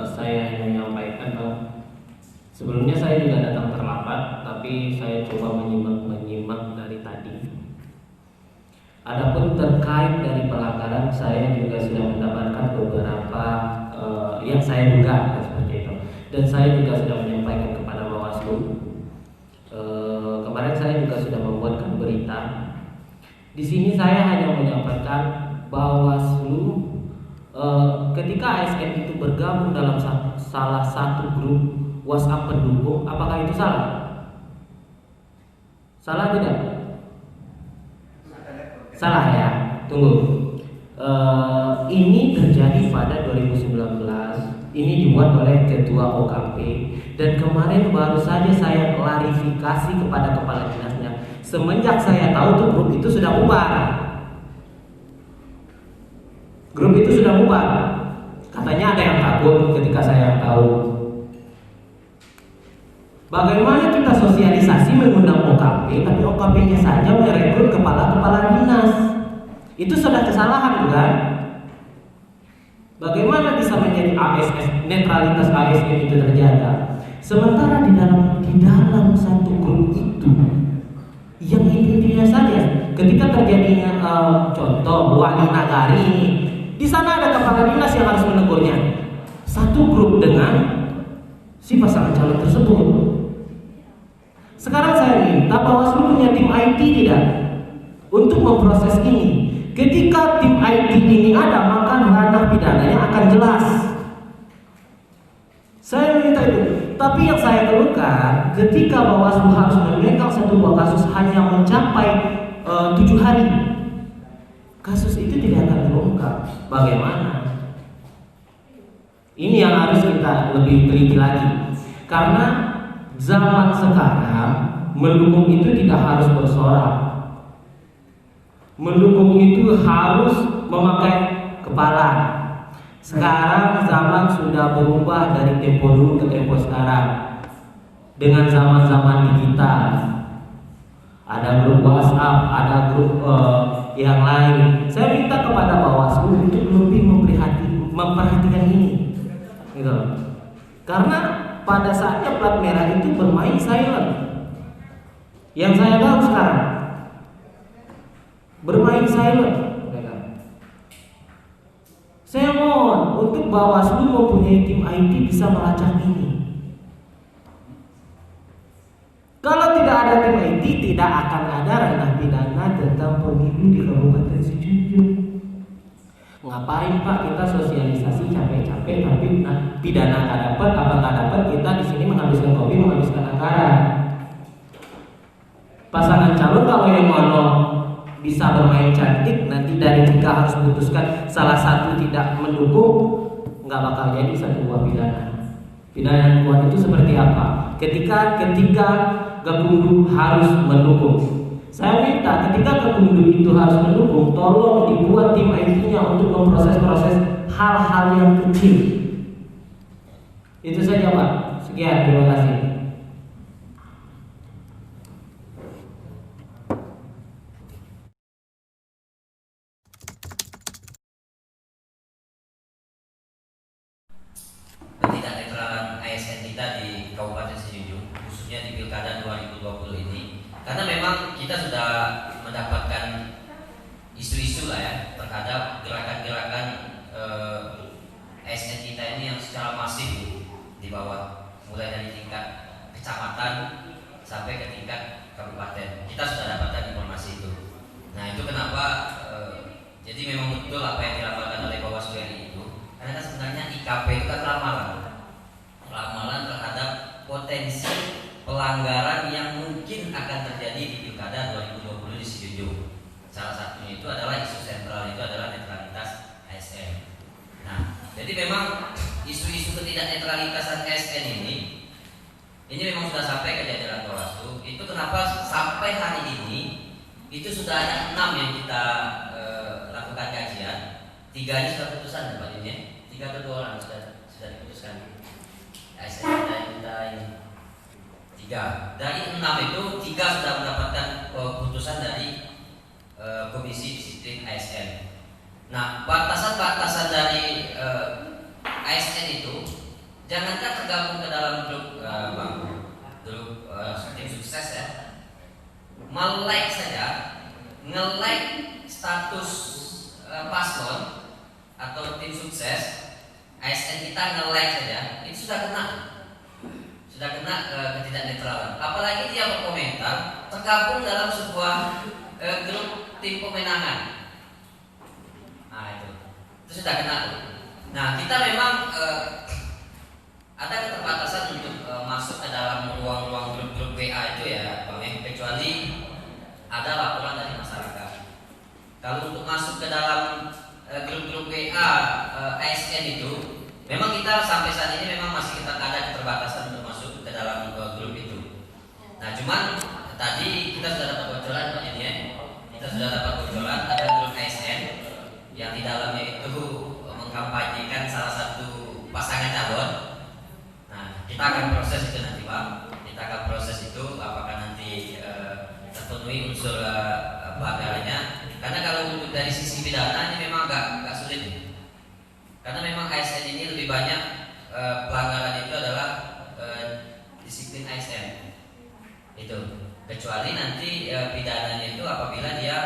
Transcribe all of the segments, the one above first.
saya hanya menyampaikan bahwa sebelumnya saya juga datang terlambat, tapi saya coba menyimak dari tadi. Adapun terkait dari pelanggaran, saya juga sudah mendapatkan beberapa yang saya duga seperti itu, dan saya juga sudah menyampaikan kepada Bawaslu. Kemarin saya juga sudah membuatkan berita. Di sini saya hanya menyampaikan Bawaslu ketika ASN itu bergabung dalam salah satu grup WhatsApp pendukung, apakah itu salah? Salah tidak? Salah ya. Tunggu. Ini terjadi pada 2019. Ini dibuat oleh Ketua OKP, dan kemarin baru saja saya klarifikasi kepada kepala dinasnya. Semenjak saya tahu tuh grup itu sudah bubar. Grup itu sudah bubar. Katanya ada yang takut ketika saya tahu. Bagaimana kita sosialisasi mengundang OKP, tapi OKP-nya saja merekrut kepala-kepala dinas? Itu sudah kesalahan, bukan? Bagaimana bisa menjadi ASN, netralitas ASN itu terjaga? Sementara di dalam satu grup itu, yang intinya saja, ketika terjadinya contoh wali nagari ini, di sana ada kepala dinas yang harus menegurnya. Satu grup dengan si pasangan calon tersebut. Sekarang saya minta Bawaslu punya tim IT tidak untuk memproses ini. Ketika tim IT ini ada, maka ranah pidananya akan jelas. Saya minta itu. Tapi yang saya keluhkan, ketika Bawaslu harus memegang satu buah kasus hanya mencapai 7 hari, kasus itu tidak akan terungkap. Bagaimana? Ini yang harus kita lebih teliti lagi. Karena zaman sekarang mendukung itu tidak harus bersorak. Mendukung itu harus memakai kepala. Sekarang zaman sudah berubah dari tempo dulu ke tempo sekarang. Dengan zaman-zaman digital, ada grup WhatsApp, ada grup yang lain. Saya minta kepada Bawaslu untuk lebih memperhatikan ini, gitu. Karena pada saatnya plat merah itu bermain silent. Yang saya tahu sekarang bermain silent. Saya mohon untuk Bawaslu mempunyai tim IT bisa melacak ini. Kalau tidak ada tim IT, tidak akan ada ranah pidana tentang pemilu di Kabupaten Sijunjung. Ngapain Pak kita sosialisasi capek-capek tapi pidana nggak dapat, apa nggak dapat, kita di sini menghabiskan kopi, menghabiskan anggaran. Pasangan calon kalau yang mau bisa bermain cantik, nanti dari 3 harus memutuskan salah satu tidak mendukung, nggak bakal jadi satu buah pidana. Pidana yang kuat itu seperti apa? Ketika Gakumdu harus mendukung. Saya minta ketika Gakumdu itu harus mendukung, tolong dibuat tim IT-nya untuk memproses-proses hal-hal yang kecil. Itu saja Pak. Sekian, terima kasih. Ketidaknetralan ASN kita di Kabupaten Sijunjung, khususnya di Pilkada 2020 ini, karena memang kita sudah mendapatkan isu-isu lah ya terhadap gerakan-gerakan ASN kita ini yang secara masif di bawah, mulai dari tingkat kecamatan sampai ke tingkat kabupaten. Kita sudah dapatkan informasi itu. Nah itu kenapa jadi memang betul apa yang dilaporkan oleh Bawaslu RI itu, karena kan sebenarnya IKP itu kan ramalan terhadap potensi pelanggaran yang mungkin akan terjadi di Pilkada 2020 di Sijunjung. Salah satunya itu adalah isu sentral, itu adalah netralitas ASN. Nah, jadi memang isu-isu ketidaknetralitasan ASN ini memang sudah sampai ke jajaran Bawaslu. Itu kenapa sampai hari ini itu sudah ada 6 yang kita lakukan kajian. 3 ini sudah putusan Pak Din ya. 3 atau 2 orang sudah diputuskan. ASN kita ini 3. Dari 6 itu 3 sudah mendapatkan keputusan dari Komisi Disiplin ASN. Nah, batasan-batasan dari ASN jangankan tergabung ke dalam grup tim sukses ya, nge-like saja, nge-like status paslon atau tim sukses ASN kita, nge-like saja itu sudah kena ketidaknetralan. Apalagi dia berkomentar tergabung dalam sebuah grup tim pemenangan. Nah itu sudah kena. Nah kita memang ada keterbatasan untuk masuk ke dalam ruang-ruang grup-grup WA itu ya Bang, kecuali ada laporan dari masyarakat. Kalau untuk masuk ke dalam grup-grup WA ASN itu, memang kita sampai saat ini memang masih kita ada keterbatasan untuk masuk ke dalam grup itu. Nah cuman tadi kita sudah dapat bocoran Pak Yeni ya. Kita sudah dapat bocoran ada grup ASN yang di dalamnya itu mengkampanyekan salah satu pasangan calon. Nah kita akan proses itu nanti Pak. Kita akan proses itu apakah nanti terpenuhi unsur pelanggarannya. Karena kalau untuk dari sisi pidana ini memang agak sulit nih. Karena memang ASN ini lebih banyak pelanggaran itu adalah disiplin ASN itu, kecuali nanti pidananya itu apabila dia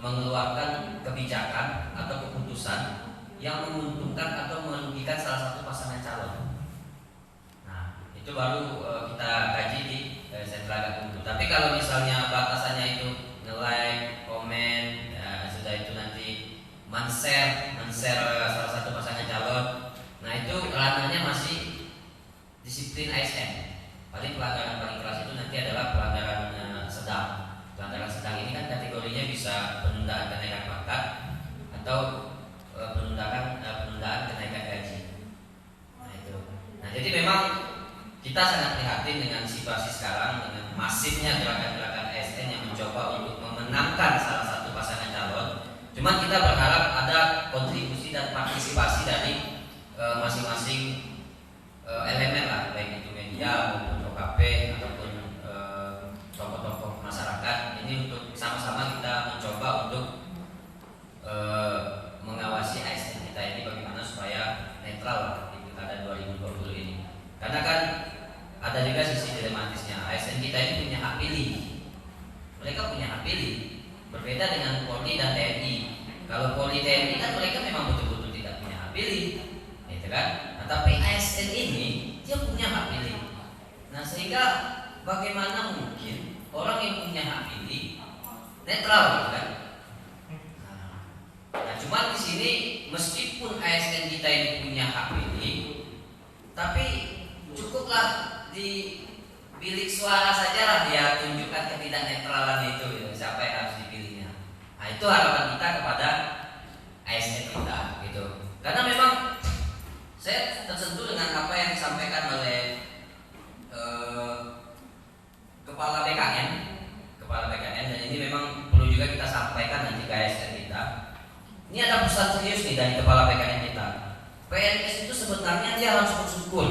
mengeluarkan kebijakan atau keputusan yang menguntungkan atau merugikan salah satu pasangan calon. Nah itu baru kita kaji di sentra gakumdu. Tapi kalau misalnya batasannya itu nge-like, komen, ya, sudah itu nanti men-share salah satu pasangan calon. Nah itu ranahnya masih disiplin ASN. Paling pelanggaran paling keras itu nanti adalah pelanggaran sedang. Pelanggaran sedang ini kan kategorinya bisa penundaan kenaikan pangkat atau penundaan kenaikan gaji. Nah itu. Nah jadi memang kita sangat prihatin dengan situasi sekarang, dengan masifnya gerakan-gerakan ASN yang mencoba untuk memenangkan salah satu pasangan calon. Cuma kita berharap ada kontribusi dan partisipasi dari masing-masing elemen lah, baik itu media maupun OKP ataupun tokoh-tokoh masyarakat. Ini untuk sama-sama kita mencoba untuk mengawasi ASN kita ini bagaimana supaya netral di pilkada 2020 ini. Karena kan ada juga sisi dilematisnya. ASN kita ini punya hak pilih. Mereka punya hak pilih. Berbeda dengan Polri dan TNI. Kalau Polri TNI kan mereka memang betul-betul tidak punya hak pilih, gitu kan? Nah, tapi ASN ini dia punya hak pilih. Nah, sehingga bagaimana mungkin orang yang punya hak pilih netral, gitu kan? Nah, cuma di sini meskipun ASN kita ini punya hak pilih, tapi cukuplah di bilik suara saja lah dia tunjukkan ketidaknetralan itu, gitu. Siapa yang harus dipilihnya. Nah itu harapan kita kepada ASN kita, gitu. Karena memang saya tersentuh dengan apa yang disampaikan oleh kepala BKN, dan ini memang perlu juga kita sampaikan nanti ke ASN kita. Ini ada pesan serius nih dari kepala BKN kita. PNS itu sebenarnya dia harus bersyukur.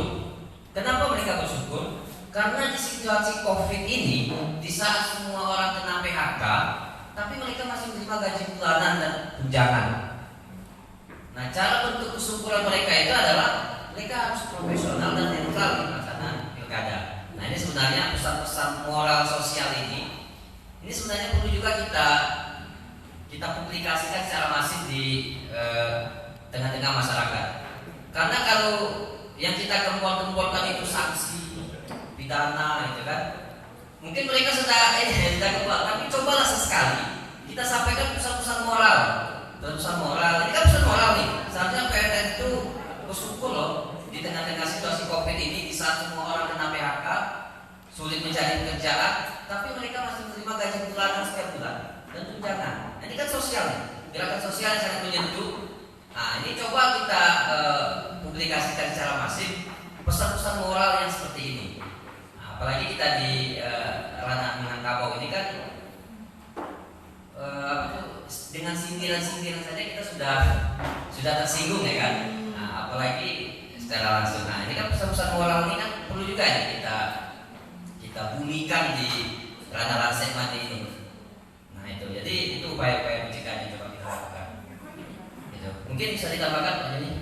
Kenapa mereka bersyukur? Karena di situasi COVID ini, di saat semua orang kena PHK, tapi mereka masih menerima gaji bulanan dan tunjangan. Nah, cara bentuk kesyukuran mereka itu adalah mereka harus profesional dan netral di pelaksanaan pilkada. Nah, ini sebenarnya pesan-pesan moral sosial ini sebenarnya perlu juga kita publikasikan secara masif di tengah-tengah masyarakat. Karena kalau yang kita gempol-gembolkan itu sanksi pidana, gitu kan? Mungkin mereka sudah kebal, tapi cobalah sesekali kita sampaikan pesan-pesan moral. Pesan moral, ini kan pesan moral nih. Seharusnya PNS itu bersyukur loh di tengah-tengah situasi COVID ini, di saat semua orang kena PHK, sulit mencari pekerjaan, tapi mereka masih menerima gaji bulanan setiap bulan dan tunjangan. Nah, ini kan sosial nih, gerakan sosial yang sangat menyentuh. Nah, ini coba kita publikasikan secara masif pesan-pesan moral yang seperti ini. Nah, apalagi kita di ranah Minangkabau ini kan dengan sindiran-sindiran saja kita sudah tersinggung, ya kan? Nah, apalagi secara langsung. Nah, ini kan pesan-pesan moral ini kan perlu juga ya kita bunyikan di ranah segmen ini. Nah, itu. Jadi itu upaya-upaya pencegahan yang coba kita lakukan. Gitu. Mungkin bisa ditambahkan Pak Joni?